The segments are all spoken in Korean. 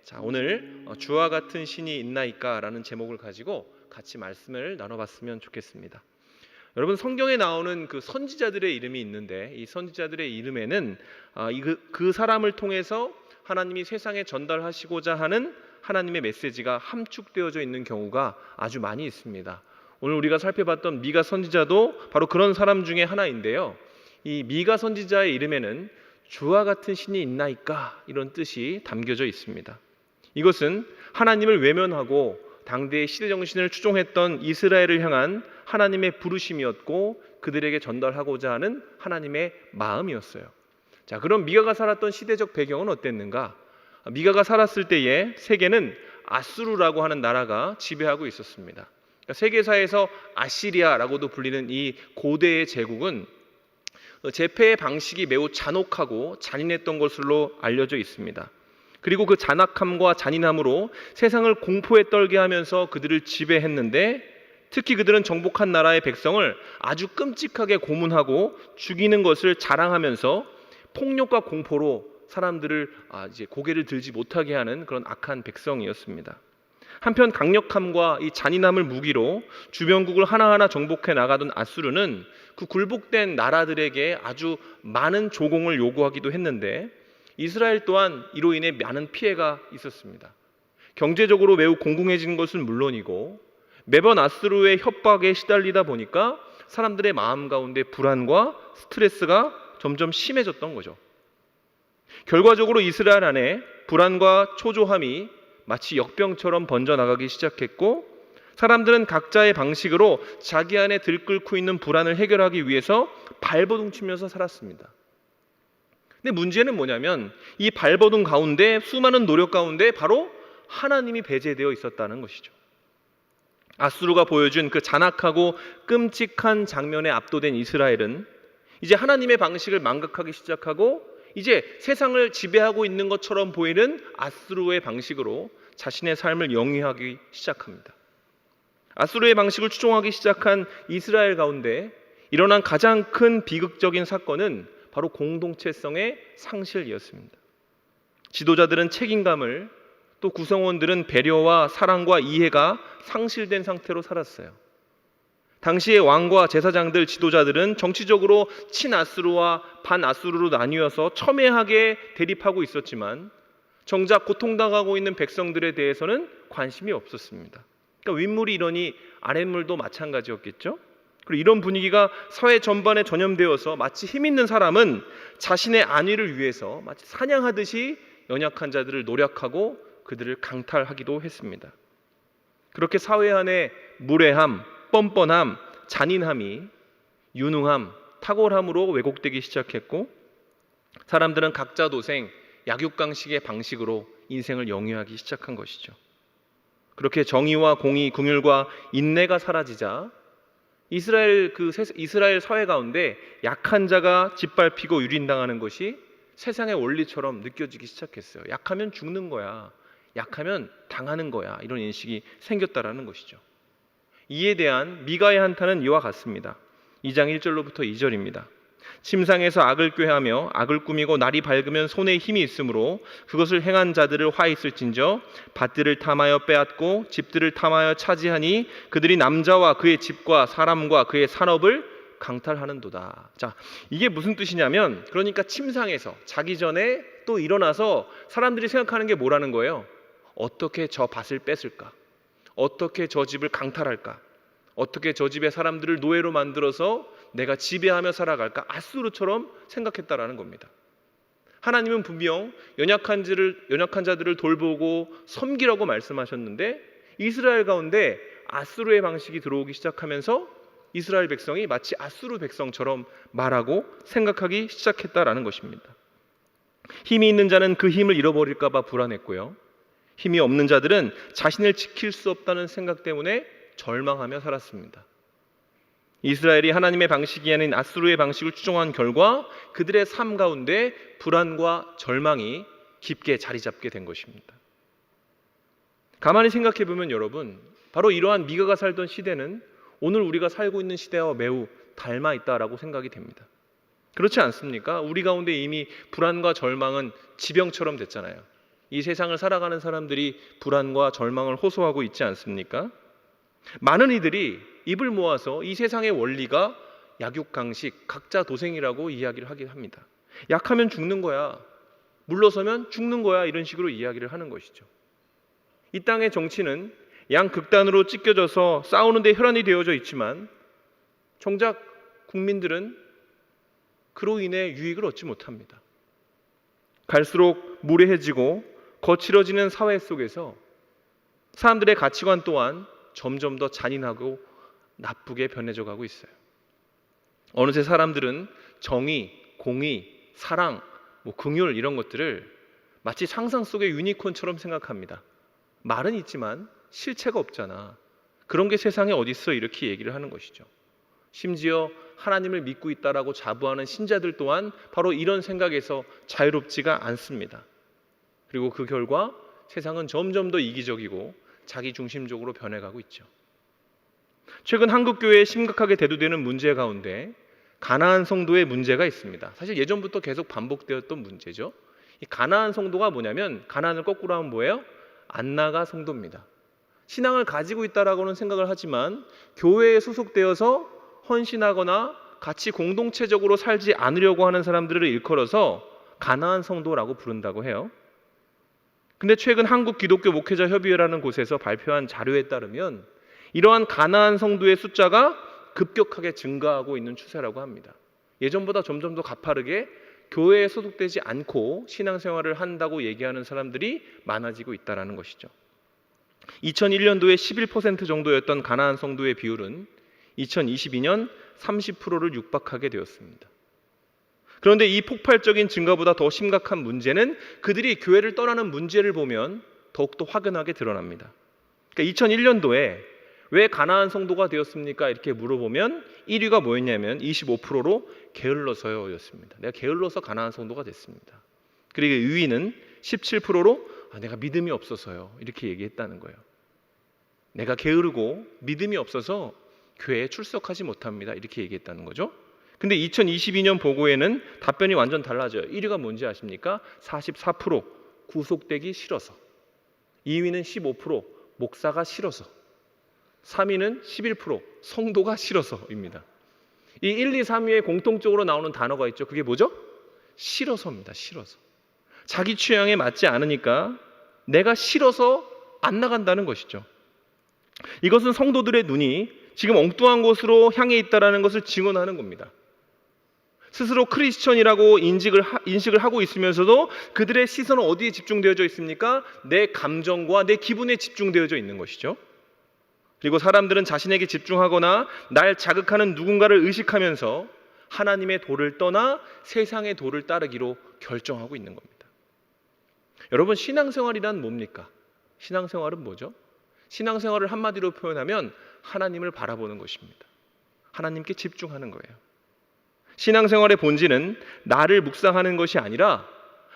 자, 오늘 주와 같은 신이 있나이까라는 제목을 가지고 같이 말씀을 나눠봤으면 좋겠습니다. 여러분, 성경에 나오는 그 선지자들의 이름이 있는데 이 선지자들의 이름에는 그 사람을 통해서 하나님이 세상에 전달하시고자 하는 하나님의 메시지가 함축되어져 있는 경우가 아주 많이 있습니다. 오늘 우리가 살펴봤던 미가 선지자도 바로 그런 사람 중에 하나인데요. 이 미가 선지자의 이름에는 주와 같은 신이 있나이까 이런 뜻이 담겨져 있습니다. 이것은 하나님을 외면하고 당대의 시대 정신을 추종했던 이스라엘을 향한 하나님의 부르심이었고 그들에게 전달하고자 하는 하나님의 마음이었어요. 자, 그럼 미가가 살았던 시대적 배경은 어땠는가? 미가가 살았을 때에 세계는 아수르라고 하는 나라가 지배하고 있었습니다. 그러니까 세계사에서 아시리아라고도 불리는 이 고대의 제국은 제패의 방식이 매우 잔혹하고 잔인했던 것으로 알려져 있습니다. 그리고 그 잔악함과 잔인함으로 세상을 공포에 떨게 하면서 그들을 지배했는데, 특히 그들은 정복한 나라의 백성을 아주 끔찍하게 고문하고 죽이는 것을 자랑하면서 폭력과 공포로 사람들을 이제 고개를 들지 못하게 하는 그런 악한 백성이었습니다. 한편 강력함과 이 잔인함을 무기로 주변국을 하나하나 정복해 나가던 아수르는 그 굴복된 나라들에게 아주 많은 조공을 요구하기도 했는데, 이스라엘 또한 이로 인해 많은 피해가 있었습니다. 경제적으로 매우 공공해진 것은 물론이고 매번 아수르의 협박에 시달리다 보니까 사람들의 마음 가운데 불안과 스트레스가 점점 심해졌던 거죠. 결과적으로 이스라엘 안에 불안과 초조함이 마치 역병처럼 번져나가기 시작했고, 사람들은 각자의 방식으로 자기 안에 들끓고 있는 불안을 해결하기 위해서 발버둥 치면서 살았습니다. 근데 문제는 뭐냐면 이 발버둥 가운데, 수많은 노력 가운데 바로 하나님이 배제되어 있었다는 것이죠. 아수르가 보여준 그 잔악하고 끔찍한 장면에 압도된 이스라엘은 이제 하나님의 방식을 망각하기 시작하고 이제 세상을 지배하고 있는 것처럼 보이는 아수르의 방식으로 자신의 삶을 영위하기 시작합니다. 아수르의 방식을 추종하기 시작한 이스라엘 가운데 일어난 가장 큰 비극적인 사건은 바로 공동체성의 상실이었습니다. 지도자들은 책임감을, 또 구성원들은 배려와 사랑과 이해가 상실된 상태로 살았어요. 당시의 왕과 제사장들, 지도자들은 정치적으로 친아수르와 반아수르로 나뉘어서 첨예하게 대립하고 있었지만 정작 고통당하고 있는 백성들에 대해서는 관심이 없었습니다. 그러니까 윗물이 이러니 아랫물도 마찬가지였겠죠. 그리고 이런 분위기가 사회 전반에 전염되어서 마치 힘 있는 사람은 자신의 안위를 위해서 마치 사냥하듯이 연약한 자들을 노력하고 그들을 강탈하기도 했습니다. 그렇게 사회 안에 무례함, 뻔뻔함, 잔인함이 유능함, 탁월함으로 왜곡되기 시작했고, 사람들은 각자 도생, 약육강식의 방식으로 인생을 영위하기 시작한 것이죠. 그렇게 정의와 공의, 긍휼과 인내가 사라지자 이스라엘 사회 가운데 약한 자가 짓밟히고 유린당하는 것이 세상의 원리처럼 느껴지기 시작했어요. 약하면 죽는 거야, 약하면 당하는 거야, 이런 인식이 생겼다라는 것이죠. 이에 대한 미가의 한탄은 이와 같습니다. 2장 1절로부터 2절입니다. 침상에서 악을 꾀하며 악을 꾸미고 날이 밝으면 손에 힘이 있으므로 그것을 행한 자들을 화 있을진저 밭들을 탐하여 빼앗고 집들을 탐하여 차지하니 그들이 남자와 그의 집과 사람과 그의 산업을 강탈하는도다. 자, 이게 무슨 뜻이냐면, 그러니까 침상에서 자기 전에 또 일어나서 사람들이 생각하는 게 뭐라는 거예요? 어떻게 저 밭을 뺏을까? 어떻게 저 집을 강탈할까? 어떻게 저 집의 사람들을 노예로 만들어서 내가 지배하며 살아갈까? 아수르처럼 생각했다라는 겁니다. 하나님은 분명 연약한 자들을 돌보고 섬기라고 말씀하셨는데 이스라엘 가운데 아수르의 방식이 들어오기 시작하면서 이스라엘 백성이 마치 아수르 백성처럼 말하고 생각하기 시작했다라는 것입니다. 힘이 있는 자는 그 힘을 잃어버릴까 봐 불안했고요. 힘이 없는 자들은 자신을 지킬 수 없다는 생각 때문에 절망하며 살았습니다. 이스라엘이 하나님의 방식이 아닌 아수르의 방식을 추종한 결과 그들의 삶 가운데 불안과 절망이 깊게 자리 잡게 된 것입니다. 가만히 생각해 보면 여러분, 바로 이러한 미가가 살던 시대는 오늘 우리가 살고 있는 시대와 매우 닮아 있다라고 생각이 됩니다. 그렇지 않습니까? 우리 가운데 이미 불안과 절망은 지병처럼 됐잖아요. 이 세상을 살아가는 사람들이 불안과 절망을 호소하고 있지 않습니까? 많은 이들이 입을 모아서 이 세상의 원리가 약육강식, 각자 도생이라고 이야기를 하긴 합니다. 약하면 죽는 거야, 물러서면 죽는 거야, 이런 식으로 이야기를 하는 것이죠. 이 땅의 정치는 양극단으로 찢겨져서 싸우는데 혈안이 되어져 있지만 정작 국민들은 그로 인해 유익을 얻지 못합니다. 갈수록 무례해지고 거칠어지는 사회 속에서 사람들의 가치관 또한 점점 더 잔인하고 나쁘게 변해져 가고 있어요. 어느새 사람들은 정의, 공의, 사랑, 긍휼 이런 것들을 마치 상상 속의 유니콘처럼 생각합니다. 말은 있지만 실체가 없잖아. 그런 게 세상에 어디 있어, 이렇게 얘기를 하는 것이죠. 심지어 하나님을 믿고 있다라고 자부하는 신자들 또한 바로 이런 생각에서 자유롭지가 않습니다. 그리고 그 결과 세상은 점점 더 이기적이고 자기 중심적으로 변해가고 있죠. 최근 한국 교회에 심각하게 대두되는 문제 가운데 가나안 성도의 문제가 있습니다. 사실 예전부터 계속 반복되었던 문제죠. 이 가나안 성도가 뭐냐면, 가나안을 거꾸로 하면 뭐예요? 안나가 성도입니다. 신앙을 가지고 있다라고는 생각을 하지만 교회에 소속되어서 헌신하거나 같이 공동체적으로 살지 않으려고 하는 사람들을 일컬어서 가나안 성도라고 부른다고 해요. 근데 최근 한국 기독교 목회자 협의회라는 곳에서 발표한 자료에 따르면 이러한 가나안 성도의 숫자가 급격하게 증가하고 있는 추세라고 합니다. 예전보다 점점 더 가파르게 교회에 소속되지 않고 신앙생활을 한다고 얘기하는 사람들이 많아지고 있다는 것이죠. 2001년도에 11% 정도였던 가나안 성도의 비율은 2022년 30%를 육박하게 되었습니다. 그런데 이 폭발적인 증가보다 더 심각한 문제는 그들이 교회를 떠나는 문제를 보면 더욱더 확연하게 드러납니다. 그러니까 2001년도에 왜 가나안 성도가 되었습니까? 이렇게 물어보면 1위가 뭐였냐면 25%로 게을러서요 였습니다. 내가 게을러서 가나안 성도가 됐습니다. 그리고 2위는 17%로 내가 믿음이 없어서요, 이렇게 얘기했다는 거예요. 내가 게으르고 믿음이 없어서 교회에 출석하지 못합니다, 이렇게 얘기했다는 거죠. 근데 2022년 보고에는 답변이 완전 달라져요. 1위가 뭔지 아십니까? 44% 구속되기 싫어서, 2위는 15% 목사가 싫어서, 3위는 11% 성도가 싫어서입니다. 이 1, 2, 3위에 공통적으로 나오는 단어가 있죠. 그게 뭐죠? 싫어서입니다. 싫어서. 자기 취향에 맞지 않으니까 내가 싫어서 안 나간다는 것이죠. 이것은 성도들의 눈이 지금 엉뚱한 곳으로 향해 있다는 것을 증언하는 겁니다. 스스로 크리스천이라고 인식을 하고 있으면서도 그들의 시선은 어디에 집중되어져 있습니까? 내 감정과 내 기분에 집중되어져 있는 것이죠. 그리고 사람들은 자신에게 집중하거나 날 자극하는 누군가를 의식하면서 하나님의 도를 떠나 세상의 도를 따르기로 결정하고 있는 겁니다. 여러분, 신앙생활이란 뭡니까? 신앙생활은 뭐죠? 신앙생활을 한마디로 표현하면 하나님을 바라보는 것입니다. 하나님께 집중하는 거예요. 신앙생활의 본질은 나를 묵상하는 것이 아니라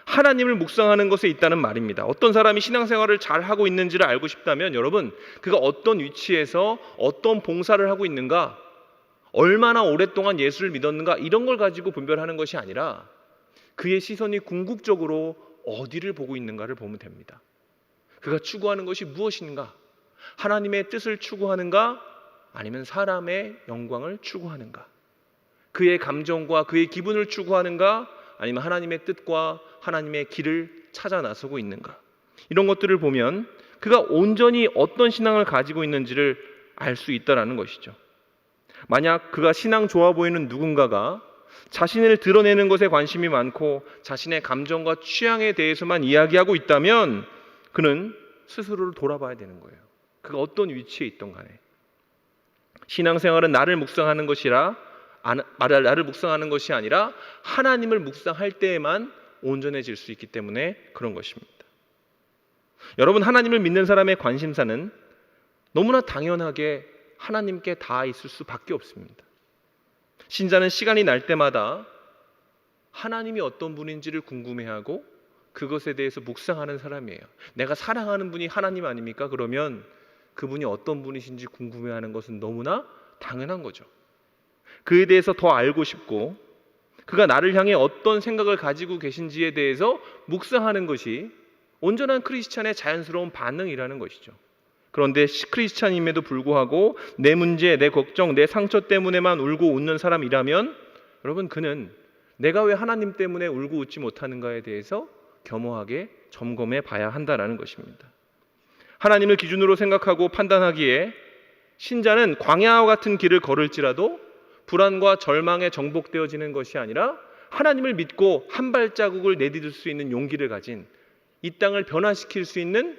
하나님을 묵상하는 것에 있다는 말입니다. 어떤 사람이 신앙생활을 잘 하고 있는지를 알고 싶다면 여러분, 그가 어떤 위치에서 어떤 봉사를 하고 있는가, 얼마나 오랫동안 예수를 믿었는가, 이런 걸 가지고 분별하는 것이 아니라 그의 시선이 궁극적으로 어디를 보고 있는가를 보면 됩니다. 그가 추구하는 것이 무엇인가? 하나님의 뜻을 추구하는가? 아니면 사람의 영광을 추구하는가? 그의 감정과 그의 기분을 추구하는가? 아니면 하나님의 뜻과 하나님의 길을 찾아 나서고 있는가? 이런 것들을 보면 그가 온전히 어떤 신앙을 가지고 있는지를 알 수 있다는 것이죠. 만약 그가 신앙 좋아 보이는 누군가가 자신을 드러내는 것에 관심이 많고 자신의 감정과 취향에 대해서만 이야기하고 있다면 그는 스스로를 돌아봐야 되는 거예요. 그가 어떤 위치에 있던 간에. 신앙생활은 나를 묵상하는 것이 아니라 하나님을 묵상할 때에만 온전해질 수 있기 때문에 그런 것입니다. 여러분, 하나님을 믿는 사람의 관심사는 너무나 당연하게 하나님께 닿아 있을 수밖에 없습니다. 신자는 시간이 날 때마다 하나님이 어떤 분인지를 궁금해하고 그것에 대해서 묵상하는 사람이에요. 내가 사랑하는 분이 하나님 아닙니까? 그러면 그분이 어떤 분이신지 궁금해하는 것은 너무나 당연한 거죠. 그에 대해서 더 알고 싶고 그가 나를 향해 어떤 생각을 가지고 계신지에 대해서 묵상하는 것이 온전한 크리스찬의 자연스러운 반응이라는 것이죠. 그런데 크리스찬임에도 불구하고 내 문제, 내 걱정, 내 상처 때문에만 울고 웃는 사람이라면 여러분, 그는 내가 왜 하나님 때문에 울고 웃지 못하는가에 대해서 겸허하게 점검해 봐야 한다는 것입니다. 하나님을 기준으로 생각하고 판단하기에 신자는 광야와 같은 길을 걸을지라도 불안과 절망에 정복되어지는 것이 아니라 하나님을 믿고 한 발자국을 내디딜 수 있는 용기를 가진, 이 땅을 변화시킬 수 있는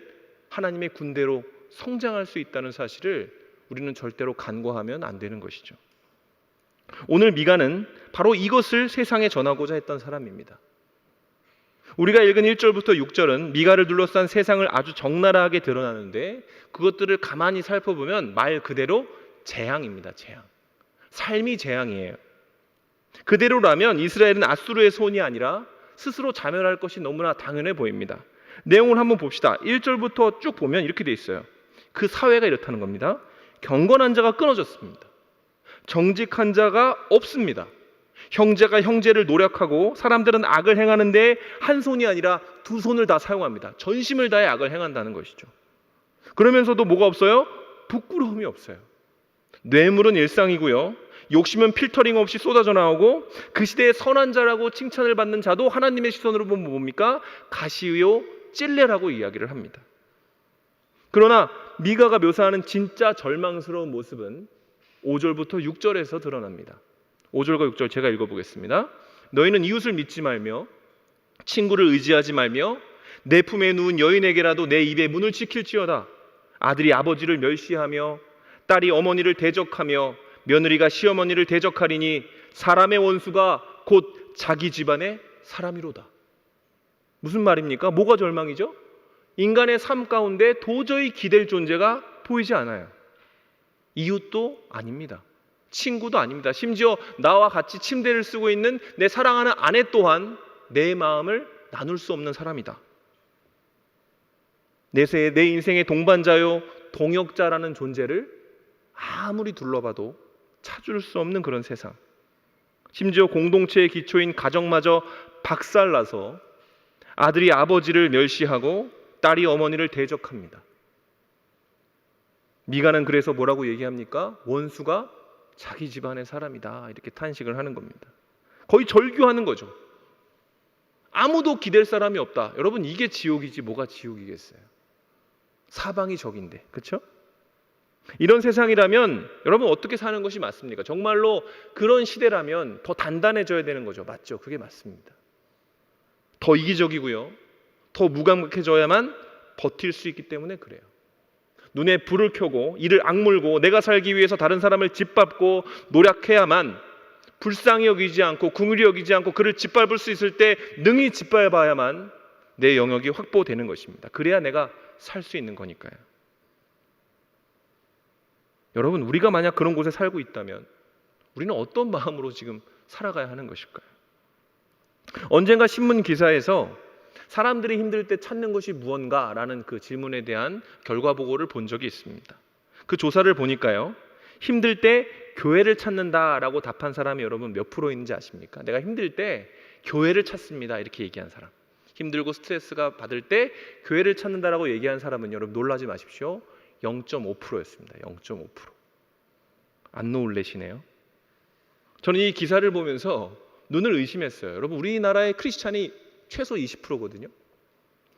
하나님의 군대로 성장할 수 있다는 사실을 우리는 절대로 간과하면 안 되는 것이죠. 오늘 미가는 바로 이것을 세상에 전하고자 했던 사람입니다. 우리가 읽은 1절부터 6절은 미가를 둘러싼 세상을 아주 적나라하게 드러나는데, 그것들을 가만히 살펴보면 말 그대로 재앙입니다. 재앙. 삶이 재앙이에요. 그대로라면 이스라엘은 아수르의 손이 아니라 스스로 자멸할 것이 너무나 당연해 보입니다. 내용을 한번 봅시다. 1절부터 쭉 보면 이렇게 돼 있어요. 그 사회가 이렇다는 겁니다. 경건한 자가 끊어졌습니다. 정직한 자가 없습니다. 형제가 형제를 노력하고 사람들은 악을 행하는데 한 손이 아니라 두 손을 다 사용합니다. 전심을 다해 악을 행한다는 것이죠. 그러면서도 뭐가 없어요? 부끄러움이 없어요. 뇌물은 일상이고요. 욕심은 필터링 없이 쏟아져 나오고, 그 시대의 선한 자라고 칭찬을 받는 자도 하나님의 시선으로 보면 뭡니까? 가시요 찔레라고 이야기를 합니다. 그러나 미가가 묘사하는 진짜 절망스러운 모습은 5절부터 6절에서 드러납니다. 5절과 6절 제가 읽어보겠습니다. 너희는 이웃을 믿지 말며 친구를 의지하지 말며 내 품에 누운 여인에게라도 내 입의 문을 지킬지어다. 아들이 아버지를 멸시하며 딸이 어머니를 대적하며 며느리가 시어머니를 대적하리니 사람의 원수가 곧 자기 집안의 사람이로다. 무슨 말입니까? 뭐가 절망이죠? 인간의 삶 가운데 도저히 기댈 존재가 보이지 않아요. 이웃도 아닙니다. 친구도 아닙니다. 심지어 나와 같이 침대를 쓰고 있는 내 사랑하는 아내 또한 내 마음을 나눌 수 없는 사람이다. 내 인생의 동반자요 동역자라는 존재를 아무리 둘러봐도 찾을 수 없는 그런 세상. 심지어 공동체의 기초인 가정마저 박살나서 아들이 아버지를 멸시하고 딸이 어머니를 대적합니다. 미가는 그래서 뭐라고 얘기합니까? 원수가 자기 집안의 사람이다, 이렇게 탄식을 하는 겁니다. 거의 절규하는 거죠. 아무도 기댈 사람이 없다. 여러분, 이게 지옥이지 뭐가 지옥이겠어요? 사방이 적인데, 그렇죠? 이런 세상이라면 여러분 어떻게 사는 것이 맞습니까? 정말로 그런 시대라면 더 단단해져야 되는 거죠. 맞죠? 그게 맞습니다. 더 이기적이고요, 더 무감각해져야만 버틸 수 있기 때문에 그래요. 눈에 불을 켜고 이를 악물고 내가 살기 위해서 다른 사람을 짓밟고 노력해야만, 불쌍히 여기지 않고 긍휼히 여기지 않고 그를 짓밟을 수 있을 때 능히 짓밟아야만 내 영역이 확보되는 것입니다. 그래야 내가 살 수 있는 거니까요. 여러분, 우리가 만약 그런 곳에 살고 있다면 우리는 어떤 마음으로 지금 살아가야 하는 것일까요? 언젠가 신문 기사에서 사람들이 힘들 때 찾는 것이 무언가라는 그 질문에 대한 결과 보고를 본 적이 있습니다. 그 조사를 보니까요, 힘들 때 교회를 찾는다라고 답한 사람이 여러분 몇 프로 있는지 아십니까? 내가 힘들 때 교회를 찾습니다, 이렇게 얘기한 사람. 힘들고 스트레스가 받을 때 교회를 찾는다라고 얘기한 사람은 여러분 놀라지 마십시오. 0.5%였습니다. 0.5%. 안 놀래시네요. 저는 이 기사를 보면서 눈을 의심했어요. 여러분, 우리나라의 크리스찬이 최소 20%거든요.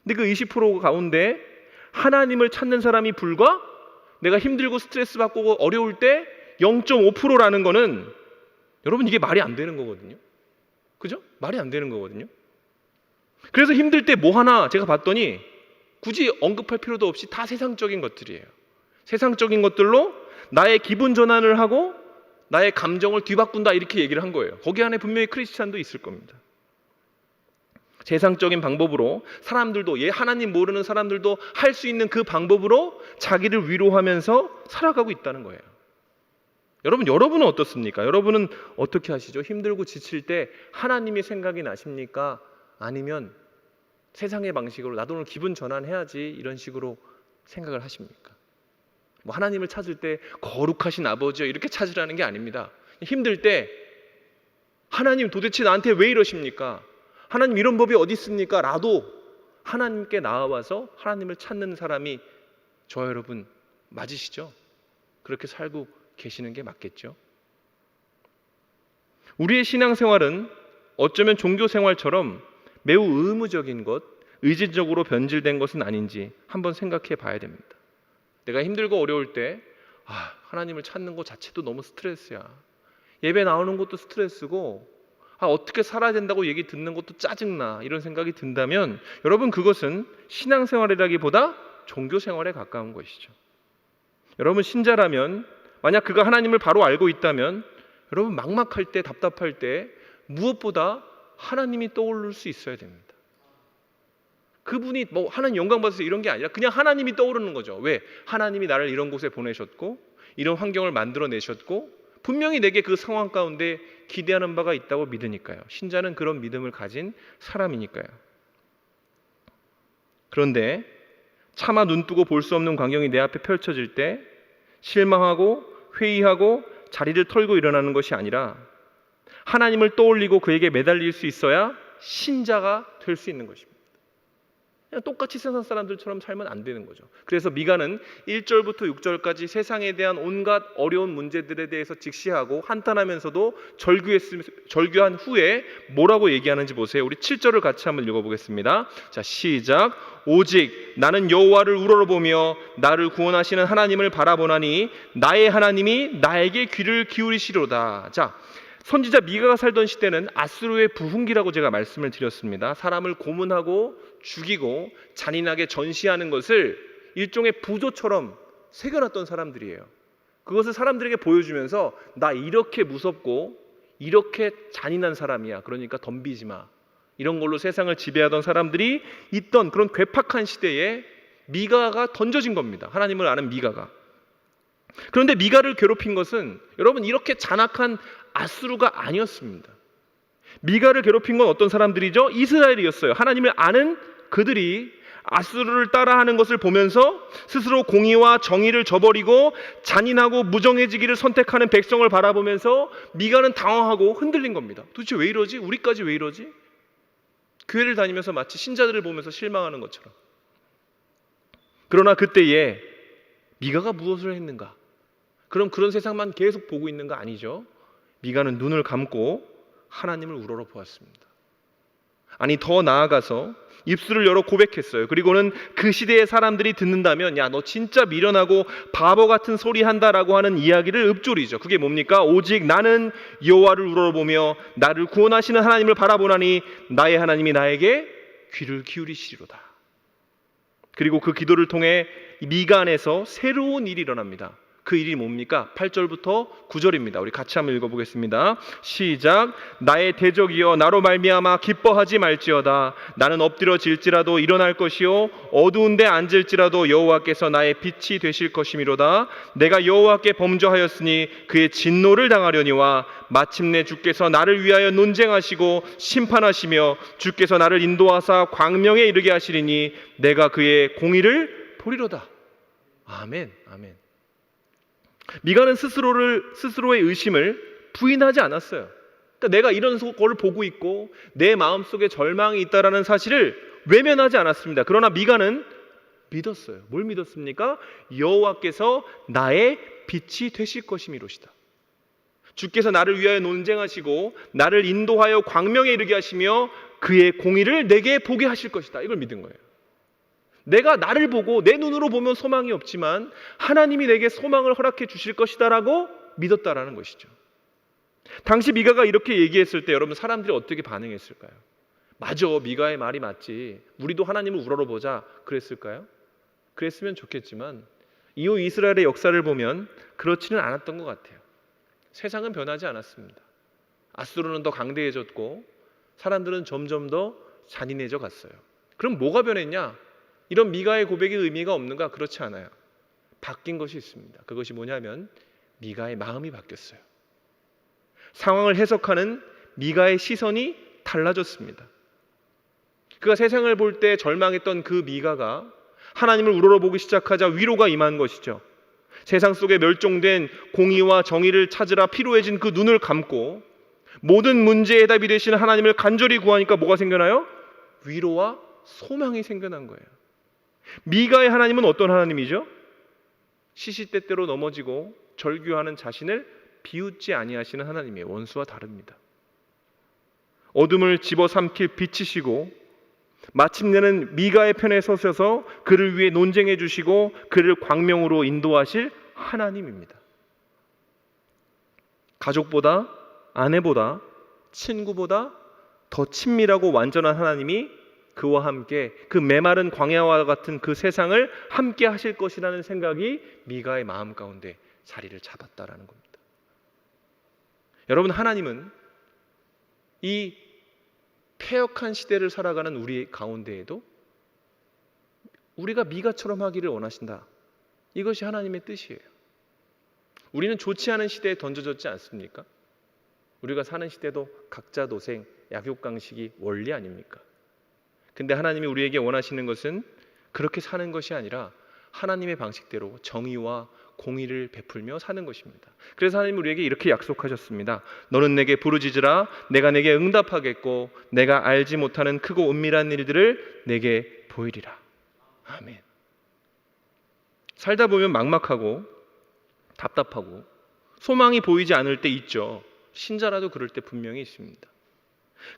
근데 그 20% 가운데 하나님을 찾는 사람이 불과, 내가 힘들고 스트레스 받고 어려울 때 0.5%라는 거는 여러분 이게 말이 안 되는 거거든요. 그죠? 말이 안 되는 거거든요. 그래서 힘들 때 뭐 하나 제가 봤더니 굳이 언급할 필요도 없이 다 세상적인 것들이에요. 세상적인 것들로 나의 기분 전환을 하고 나의 감정을 뒤바꾼다, 이렇게 얘기를 한 거예요. 거기 안에 분명히 크리스찬도 있을 겁니다. 세상적인 방법으로 사람들도, 하나님 모르는 사람들도 할 수 있는 그 방법으로 자기를 위로하면서 살아가고 있다는 거예요. 여러분은 어떻습니까? 여러분은 어떻게 하시죠? 힘들고 지칠 때 하나님의 생각이 나십니까? 아니면 세상의 방식으로 나도 오늘 기분 전환해야지, 이런 식으로 생각을 하십니까? 뭐 하나님을 찾을 때 거룩하신 아버지요, 이렇게 찾으라는 게 아닙니다. 힘들 때 하나님 도대체 나한테 왜 이러십니까? 하나님 이런 법이 어디 있습니까? 라도 하나님께 나아와서 하나님을 찾는 사람이 저와 여러분 맞으시죠? 그렇게 살고 계시는 게 맞겠죠? 우리의 신앙생활은 어쩌면 종교생활처럼 매우 의무적인 것, 의지적으로 변질된 것은 아닌지 한번 생각해 봐야 됩니다. 내가 힘들고 어려울 때 하나님을 찾는 것 자체도 너무 스트레스야. 예배 나오는 것도 스트레스고 어떻게 살아야 된다고 얘기 듣는 것도 짜증나, 이런 생각이 든다면 여러분, 그것은 신앙생활이라기보다 종교생활에 가까운 것이죠. 여러분, 신자라면 만약 그가 하나님을 바로 알고 있다면 여러분, 막막할 때, 답답할 때 무엇보다 하나님이 떠오를 수 있어야 됩니다. 그분이 하나님 영광 받으세요 이런 게 아니라 그냥 하나님이 떠오르는 거죠. 왜? 하나님이 나를 이런 곳에 보내셨고 이런 환경을 만들어내셨고 분명히 내게 그 상황 가운데 기대하는 바가 있다고 믿으니까요. 신자는 그런 믿음을 가진 사람이니까요. 그런데 차마 눈뜨고 볼 수 없는 광경이 내 앞에 펼쳐질 때 실망하고 회의하고 자리를 털고 일어나는 것이 아니라 하나님을 떠올리고 그에게 매달릴 수 있어야 신자가 될 수 있는 것입니다. 그냥 똑같이 세상 사람들처럼 살면 안 되는 거죠. 그래서 미가는 1절부터 6절까지 세상에 대한 온갖 어려운 문제들에 대해서 직시하고 한탄하면서도 절규한 후에 뭐라고 얘기하는지 보세요. 우리 7절을 같이 한번 읽어보겠습니다. 자, 시작. 오직 나는 여호와를 우러러보며 나를 구원하시는 하나님을 바라보나니 나의 하나님이 나에게 귀를 기울이시로다. 자, 선지자 미가가 살던 시대는 아수르의 부흥기라고 제가 말씀을 드렸습니다. 사람을 고문하고 죽이고 잔인하게 전시하는 것을 일종의 부조처럼 새겨놨던 사람들이에요. 그것을 사람들에게 보여주면서 나 이렇게 무섭고 이렇게 잔인한 사람이야, 그러니까 덤비지 마, 이런 걸로 세상을 지배하던 사람들이 있던 그런 괴팍한 시대에 미가가 던져진 겁니다. 하나님을 아는 미가가. 그런데 미가를 괴롭힌 것은 여러분 이렇게 잔악한 아수르가 아니었습니다. 미가를 괴롭힌 건 어떤 사람들이죠? 이스라엘이었어요. 하나님을 아는 그들이 아수르를 따라하는 것을 보면서 스스로 공의와 정의를 저버리고 잔인하고 무정해지기를 선택하는 백성을 바라보면서 미가는 당황하고 흔들린 겁니다. 도대체 왜 이러지? 우리까지 왜 이러지? 교회를 다니면서 마치 신자들을 보면서 실망하는 것처럼. 그러나 그때에 미가가 무엇을 했는가? 그럼 그런 세상만 계속 보고 있는 거 아니죠? 미가는 눈을 감고 하나님을 우러러 보았습니다. 아니, 더 나아가서 입술을 열어 고백했어요. 그리고는 그 시대의 사람들이 듣는다면 야, 너 진짜 미련하고 바보 같은 소리 한다라고 하는 이야기를 읊조리죠. 그게 뭡니까? 오직 나는 여호와를 우러러보며 나를 구원하시는 하나님을 바라보나니 나의 하나님이 나에게 귀를 기울이시리로다. 그리고 그 기도를 통해 미가 안에서 새로운 일이 일어납니다. 그 일이 뭡니까? 8절부터 9절입니다. 우리 같이 한번 읽어보겠습니다. 시작. 나의 대적이여 나로 말미암아 기뻐하지 말지어다. 나는 엎드러질지라도 일어날 것이요 어두운 데 앉을지라도 여호와께서 나의 빛이 되실 것이미로다. 내가 여호와께 범죄하였으니 그의 진노를 당하려니와 마침내 주께서 나를 위하여 논쟁하시고 심판하시며 주께서 나를 인도하사 광명에 이르게 하시리니 내가 그의 공의를 보리로다. 아멘. 아멘. 미가는 스스로의 의심을 부인하지 않았어요. 그러니까 내가 이런 거를 보고 있고 내 마음속에 절망이 있다라는 사실을 외면하지 않았습니다. 그러나 미가는 믿었어요. 뭘 믿었습니까? 여호와께서 나의 빛이 되실 것이미로시다. 주께서 나를 위하여 논쟁하시고 나를 인도하여 광명에 이르게 하시며 그의 공의를 내게 보게 하실 것이다. 이걸 믿은 거예요. 내가 나를 보고 내 눈으로 보면 소망이 없지만 하나님이 내게 소망을 허락해 주실 것이다라고 믿었다라는 것이죠. 당시 미가가 이렇게 얘기했을 때 여러분 사람들이 어떻게 반응했을까요? 맞아, 미가의 말이 맞지, 우리도 하나님을 우러러보자 그랬을까요? 그랬으면 좋겠지만 이후 이스라엘의 역사를 보면 그렇지는 않았던 것 같아요. 세상은 변하지 않았습니다. 아수르는 더 강대해졌고 사람들은 점점 더 잔인해져 갔어요. 그럼 뭐가 변했냐? 이런 미가의 고백이 의미가 없는가? 그렇지 않아요. 바뀐 것이 있습니다. 그것이 뭐냐면 미가의 마음이 바뀌었어요. 상황을 해석하는 미가의 시선이 달라졌습니다. 그가 세상을 볼 때 절망했던 그 미가가 하나님을 우러러보기 시작하자 위로가 임한 것이죠. 세상 속에 멸종된 공의와 정의를 찾으라 피로해진 그 눈을 감고 모든 문제의 답이 되시는 하나님을 간절히 구하니까 뭐가 생겨나요? 위로와 소망이 생겨난 거예요. 미가의 하나님은 어떤 하나님이죠? 시시때때로 넘어지고 절규하는 자신을 비웃지 아니하시는 하나님이에요. 원수와 다릅니다. 어둠을 집어삼킬 빛이시고 마침내는 미가의 편에 서셔서 그를 위해 논쟁해 주시고 그를 광명으로 인도하실 하나님입니다. 가족보다, 아내보다, 친구보다 더 친밀하고 완전한 하나님이 그와 함께 그 메마른 광야와 같은 그 세상을 함께 하실 것이라는 생각이 미가의 마음 가운데 자리를 잡았다라는 겁니다. 여러분, 하나님은 이 패역한 시대를 살아가는 우리 가운데에도 우리가 미가처럼 하기를 원하신다. 이것이 하나님의 뜻이에요. 우리는 좋지 않은 시대에 던져졌지 않습니까? 우리가 사는 시대도 각자 도생, 약육강식이 원리 아닙니까? 근데 하나님이 우리에게 원하시는 것은 그렇게 사는 것이 아니라 하나님의 방식대로 정의와 공의를 베풀며 사는 것입니다. 그래서 하나님은 우리에게 이렇게 약속하셨습니다. 너는 내게 부르짖으라. 내가 내게 응답하겠고 내가 알지 못하는 크고 은밀한 일들을 내게 보이리라. 아멘. 살다 보면 막막하고 답답하고 소망이 보이지 않을 때 있죠. 신자라도 그럴 때 분명히 있습니다.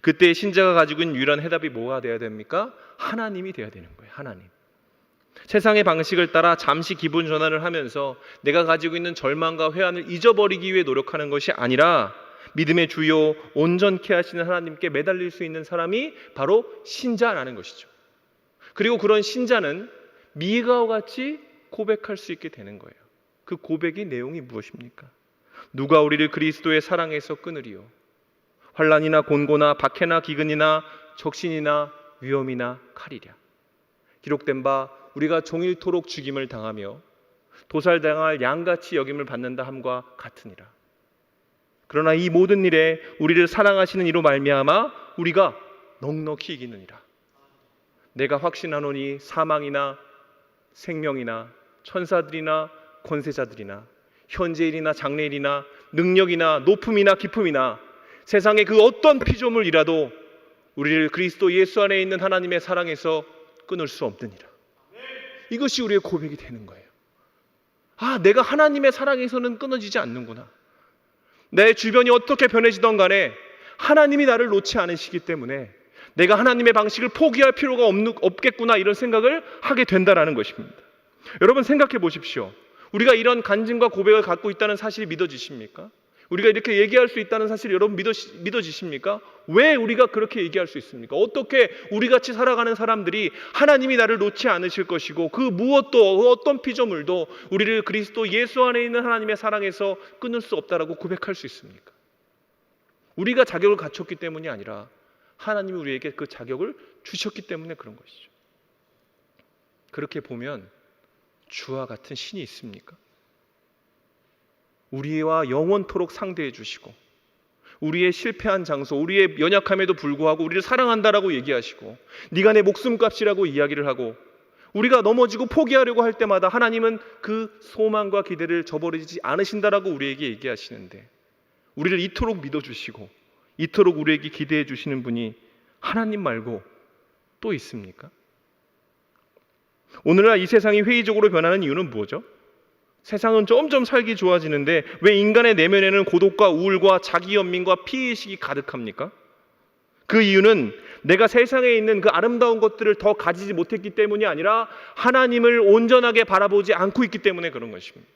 그때 신자가 가지고 있는 유일한 해답이 뭐가 되어야 됩니까? 하나님이 되어야 되는 거예요. 하나님. 세상의 방식을 따라 잠시 기분 전환을 하면서 내가 가지고 있는 절망과 회한을 잊어버리기 위해 노력하는 것이 아니라 믿음의 주요 온전케 하시는 하나님께 매달릴 수 있는 사람이 바로 신자라는 것이죠. 그리고 그런 신자는 미가와 같이 고백할 수 있게 되는 거예요. 그 고백의 내용이 무엇입니까? 누가 우리를 그리스도의 사랑에서 끊으리요? 환난이나 곤고나 박해나 기근이나 적신이나 위험이나 칼이랴. 기록된 바 우리가 종일토록 죽임을 당하며 도살당할 양같이 여김을 받는다 함과 같으니라. 그러나 이 모든 일에 우리를 사랑하시는 이로 말미암아 우리가 넉넉히 이기느니라. 내가 확신하노니 사망이나 생명이나 천사들이나 권세자들이나 현재일이나 장래일이나 능력이나 높음이나 깊음이나 세상의 그 어떤 피조물이라도 우리를 그리스도 예수 안에 있는 하나님의 사랑에서 끊을 수 없느니라. 이것이 우리의 고백이 되는 거예요. 아, 내가 하나님의 사랑에서는 끊어지지 않는구나. 내 주변이 어떻게 변해지던 간에 하나님이 나를 놓지 않으시기 때문에 내가 하나님의 방식을 포기할 필요가 없겠구나, 이런 생각을 하게 된다라는 것입니다. 여러분, 생각해 보십시오. 우리가 이런 간증과 고백을 갖고 있다는 사실이 믿어지십니까? 우리가 이렇게 얘기할 수 있다는 사실 여러분 믿어지십니까? 왜 우리가 그렇게 얘기할 수 있습니까? 어떻게 우리같이 살아가는 사람들이 하나님이 나를 놓지 않으실 것이고 그 무엇도 그 어떤 피조물도 우리를 그리스도 예수 안에 있는 하나님의 사랑에서 끊을 수 없다라고 고백할 수 있습니까? 우리가 자격을 갖췄기 때문이 아니라 하나님이 우리에게 그 자격을 주셨기 때문에 그런 것이죠. 그렇게 보면 주와 같은 신이 있습니까? 우리와 영원토록 상대해 주시고 우리의 실패한 장소, 우리의 연약함에도 불구하고 우리를 사랑한다라고 얘기하시고 네가 내 목숨값이라고 이야기를 하고 우리가 넘어지고 포기하려고 할 때마다 하나님은 그 소망과 기대를 저버리지 않으신다라고 우리에게 얘기하시는데 우리를 이토록 믿어주시고 이토록 우리에게 기대해 주시는 분이 하나님 말고 또 있습니까? 오늘날 이 세상이 회의적으로 변하는 이유는 뭐죠? 세상은 점점 살기 좋아지는데 왜 인간의 내면에는 고독과 우울과 자기연민과 피해의식이 가득합니까? 그 이유는 내가 세상에 있는 그 아름다운 것들을 더 가지지 못했기 때문이 아니라 하나님을 온전하게 바라보지 않고 있기 때문에 그런 것입니다.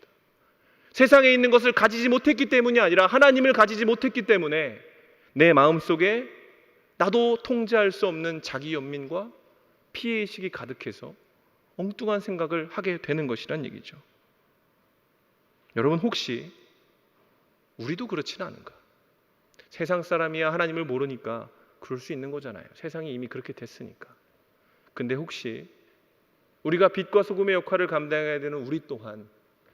세상에 있는 것을 가지지 못했기 때문이 아니라 하나님을 가지지 못했기 때문에 내 마음속에 나도 통제할 수 없는 자기연민과 피해의식이 가득해서 엉뚱한 생각을 하게 되는 것이란 얘기죠. 여러분, 혹시 우리도 그렇지는 않은가? 세상 사람이야 하나님을 모르니까 그럴 수 있는 거잖아요. 세상이 이미 그렇게 됐으니까. 근데 혹시 우리가 빛과 소금의 역할을 감당해야 되는 우리 또한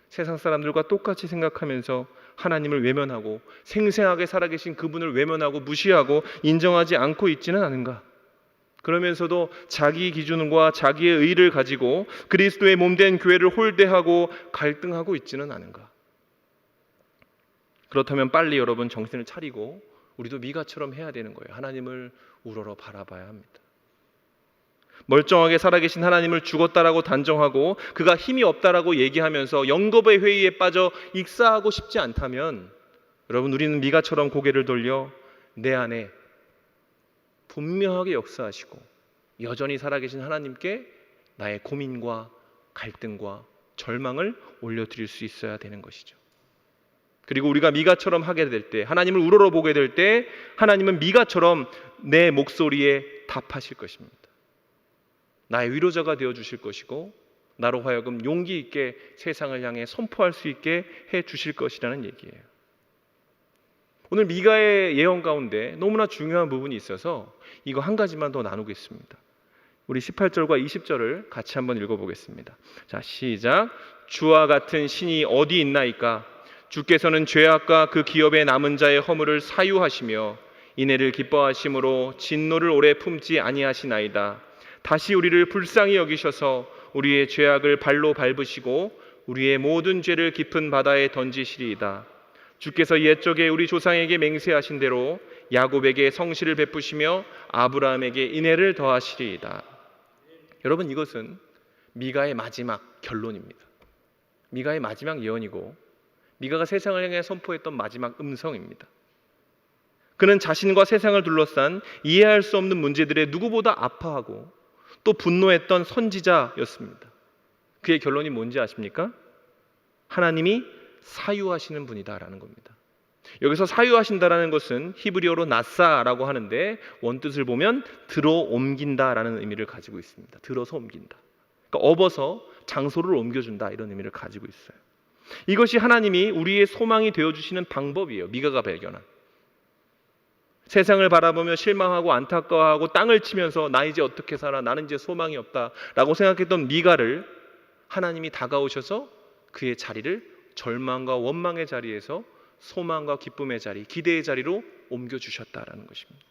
세상 사람들과 똑같이 생각하면서 하나님을 외면하고 생생하게 살아계신 그분을 외면하고 무시하고 인정하지 않고 있지는 않은가? 그러면서도 자기 기준과 자기의 의를 가지고 그리스도의 몸된 교회를 홀대하고 갈등하고 있지는 않은가? 그렇다면 빨리 여러분 정신을 차리고 우리도 미가처럼 해야 되는 거예요. 하나님을 우러러 바라봐야 합니다. 멀쩡하게 살아계신 하나님을 죽었다라고 단정하고 그가 힘이 없다라고 얘기하면서 영겁의 회의에 빠져 익사하고 싶지 않다면, 여러분, 우리는 미가처럼 고개를 돌려 내 안에 분명하게 역사하시고 여전히 살아계신 하나님께 나의 고민과 갈등과 절망을 올려드릴 수 있어야 되는 것이죠. 그리고 우리가 미가처럼 하게 될 때, 하나님을 우러러보게 될 때, 하나님은 미가처럼 내 목소리에 답하실 것입니다. 나의 위로자가 되어주실 것이고 나로 하여금 용기 있게 세상을 향해 선포할 수 있게 해주실 것이라는 얘기예요. 오늘 미가의 예언 가운데 너무나 중요한 부분이 있어서 이거 한 가지만 더 나누겠습니다. 우리 18절과 20절을 같이 한번 읽어보겠습니다. 자, 시작. 주와 같은 신이 어디 있나이까? 주께서는 죄악과 그 기업에 남은 자의 허물을 사유하시며 이내를 기뻐하심으로 진노를 오래 품지 아니하시나이다. 다시 우리를 불쌍히 여기셔서 우리의 죄악을 발로 밟으시고 우리의 모든 죄를 깊은 바다에 던지시리이다. 주께서 옛적에 우리 조상에게 맹세하신 대로 야곱에게 성실을 베푸시며 아브라함에게 인애를 더하시리이다. 여러분, 이것은 미가의 마지막 결론입니다. 미가의 마지막 예언이고 미가가 세상을 향해 선포했던 마지막 음성입니다. 그는 자신과 세상을 둘러싼 이해할 수 없는 문제들에 누구보다 아파하고 또 분노했던 선지자였습니다. 그의 결론이 뭔지 아십니까? 하나님이 사유하시는 분이다라는 겁니다. 여기서 사유하신다라는 것은 히브리어로 나사라고 하는데 원뜻을 보면 들어 옮긴다라는 의미를 가지고 있습니다. 들어서 옮긴다. 그러니까 업어서 장소를 옮겨준다, 이런 의미를 가지고 있어요. 이것이 하나님이 우리의 소망이 되어주시는 방법이에요. 미가가 발견한. 세상을 바라보며 실망하고 안타까워하고 땅을 치면서 나 이제 어떻게 살아, 나는 이제 소망이 없다 라고 생각했던 미가를 하나님이 다가오셔서 그의 자리를 절망과 원망의 자리에서 소망과 기쁨의 자리, 기대의 자리로 옮겨주셨다라는 것입니다.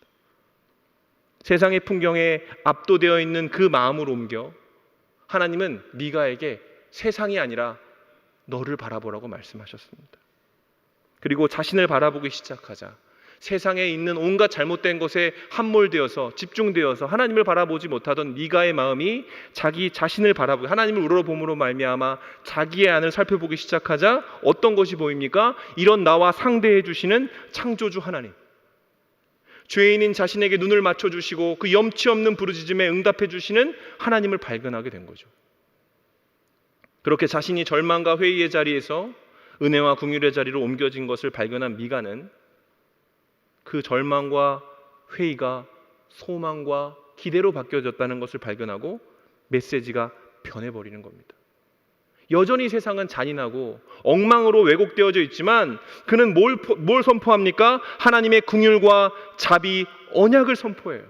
세상의 풍경에 압도되어 있는 그 마음을 옮겨 하나님은 미가에게 세상이 아니라 너를 바라보라고 말씀하셨습니다. 그리고 자신을 바라보기 시작하자 세상에 있는 온갖 잘못된 것에 함몰되어서 집중되어서 하나님을 바라보지 못하던 미가의 마음이 자기 자신을 바라보고 하나님을 우러러봄으로 말미암아 자기의 안을 살펴보기 시작하자 어떤 것이 보입니까? 이런 나와 상대해 주시는 창조주 하나님, 죄인인 자신에게 눈을 맞춰주시고 그 염치 없는 부르짖음에 응답해 주시는 하나님을 발견하게 된 거죠. 그렇게 자신이 절망과 회의의 자리에서 은혜와 긍휼의 자리로 옮겨진 것을 발견한 미가는 그 절망과 회의가 소망과 기대로 바뀌어졌다는 것을 발견하고 메시지가 변해버리는 겁니다. 여전히 세상은 잔인하고 엉망으로 왜곡되어져 있지만 그는 뭘 선포합니까? 하나님의 긍휼과 자비, 언약을 선포해요.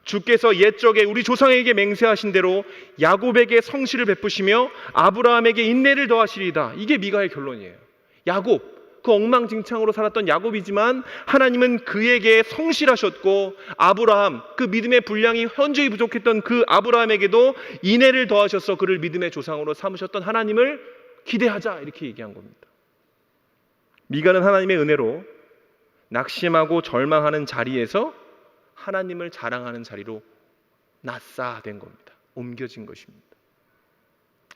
주께서 옛적에 우리 조상에게 맹세하신 대로 야곱에게 성실을 베푸시며 아브라함에게 인내를 더하시리이다. 이게 미가의 결론이에요. 야곱, 그 엉망진창으로 살았던 야곱이지만 하나님은 그에게 성실하셨고 아브라함, 그 믿음의 분량이 현저히 부족했던 그 아브라함에게도 인애를 더하셔서 그를 믿음의 조상으로 삼으셨던 하나님을 기대하자, 이렇게 얘기한 겁니다. 미가는 하나님의 은혜로 낙심하고 절망하는 자리에서 하나님을 자랑하는 자리로 나사된 겁니다. 옮겨진 것입니다.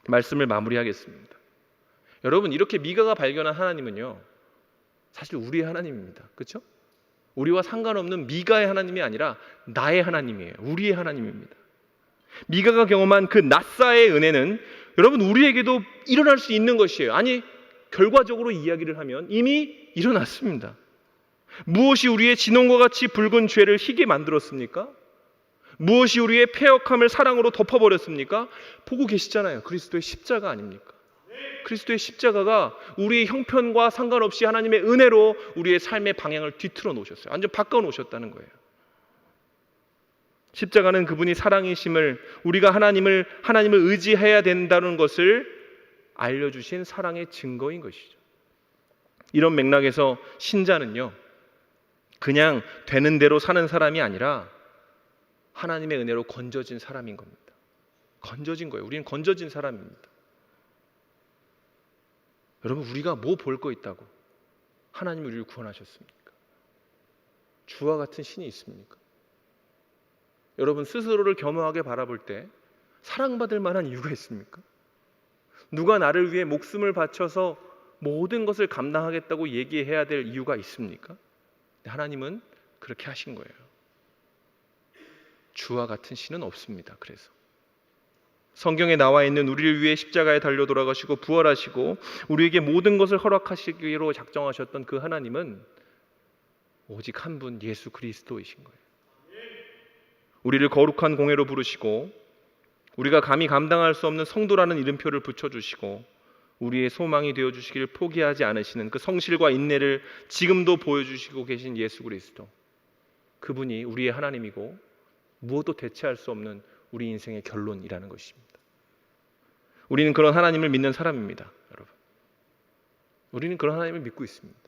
말씀을 마무리하겠습니다. 여러분, 이렇게 미가가 발견한 하나님은요, 사실 우리의 하나님입니다. 그렇죠? 우리와 상관없는 미가의 하나님이 아니라 나의 하나님이에요. 우리의 하나님입니다. 미가가 경험한 그 나사의 은혜는 여러분 우리에게도 일어날 수 있는 것이에요. 아니, 결과적으로 이야기를 하면 이미 일어났습니다. 무엇이 우리의 진홍과 같이 붉은 죄를 희게 만들었습니까? 무엇이 우리의 패역함을 사랑으로 덮어버렸습니까? 보고 계시잖아요. 그리스도의 십자가 아닙니까? 그리스도의 십자가가 우리의 형편과 상관없이 하나님의 은혜로 우리의 삶의 방향을 뒤틀어 놓으셨어요. 완전 바꿔 놓으셨다는 거예요. 십자가는 그분이 사랑이심을, 우리가 하나님을 의지해야 된다는 것을 알려주신 사랑의 증거인 것이죠. 이런 맥락에서 신자는요, 그냥 되는 대로 사는 사람이 아니라 하나님의 은혜로 건져진 사람인 겁니다. 건져진 거예요. 우리는 건져진 사람입니다. 여러분, 우리가 뭐 볼 거 있다고 하나님이 우리를 구원하셨습니까? 주와 같은 신이 있습니까? 여러분 스스로를 겸허하게 바라볼 때 사랑받을 만한 이유가 있습니까? 누가 나를 위해 목숨을 바쳐서 모든 것을 감당하겠다고 얘기해야 될 이유가 있습니까? 하나님은 그렇게 하신 거예요. 주와 같은 신은 없습니다. 그래서 성경에 나와 있는 우리를 위해 십자가에 달려 돌아가시고 부활하시고 우리에게 모든 것을 허락하시기로 작정하셨던 그 하나님은 오직 한 분 예수 그리스도이신 거예요. 우리를 거룩한 공회로 부르시고 우리가 감히 감당할 수 없는 성도라는 이름표를 붙여주시고 우리의 소망이 되어주시기를 포기하지 않으시는 그 성실과 인내를 지금도 보여주시고 계신 예수 그리스도, 그분이 우리의 하나님이고 무엇도 대체할 수 없는 우리 인생의 결론이라는 것입니다. 우리는 그런 하나님을 믿는 사람입니다. 여러분, 우리는 그런 하나님을 믿고 있습니다.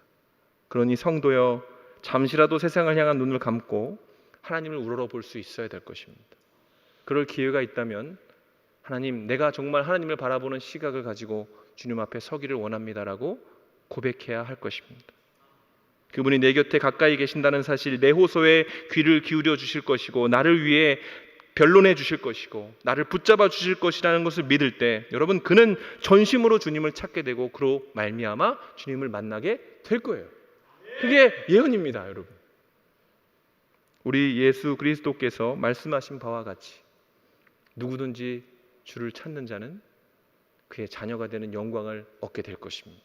그러니 성도여, 잠시라도 세상을 향한 눈을 감고 하나님을 우러러볼 수 있어야 될 것입니다. 그럴 기회가 있다면 하나님, 내가 정말 하나님을 바라보는 시각을 가지고 주님 앞에 서기를 원합니다라고 고백해야 할 것입니다. 그분이 내 곁에 가까이 계신다는 사실, 내 호소에 귀를 기울여 주실 것이고 나를 위해 변론해 주실 것이고 나를 붙잡아 주실 것이라는 것을 믿을 때, 여러분, 그는 전심으로 주님을 찾게 되고 그로 말미암아 주님을 만나게 될 거예요. 그게 예언입니다. 여러분, 우리 예수 그리스도께서 말씀하신 바와 같이 누구든지 주를 찾는 자는 그의 자녀가 되는 영광을 얻게 될 것입니다.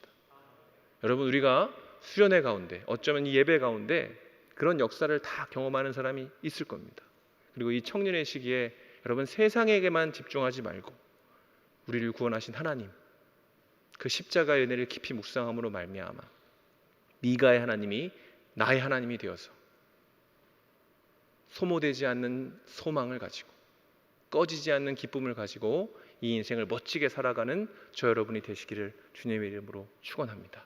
여러분, 우리가 수련회 가운데, 어쩌면 이 예배 가운데 그런 역사를 다 경험하는 사람이 있을 겁니다. 그리고 이 청년의 시기에 여러분, 세상에게만 집중하지 말고 우리를 구원하신 하나님, 그 십자가의 은혜를 깊이 묵상함으로 말미암아 미가의 하나님이 나의 하나님이 되어서 소모되지 않는 소망을 가지고 꺼지지 않는 기쁨을 가지고 이 인생을 멋지게 살아가는 저 여러분이 되시기를 주님의 이름으로 축원합니다.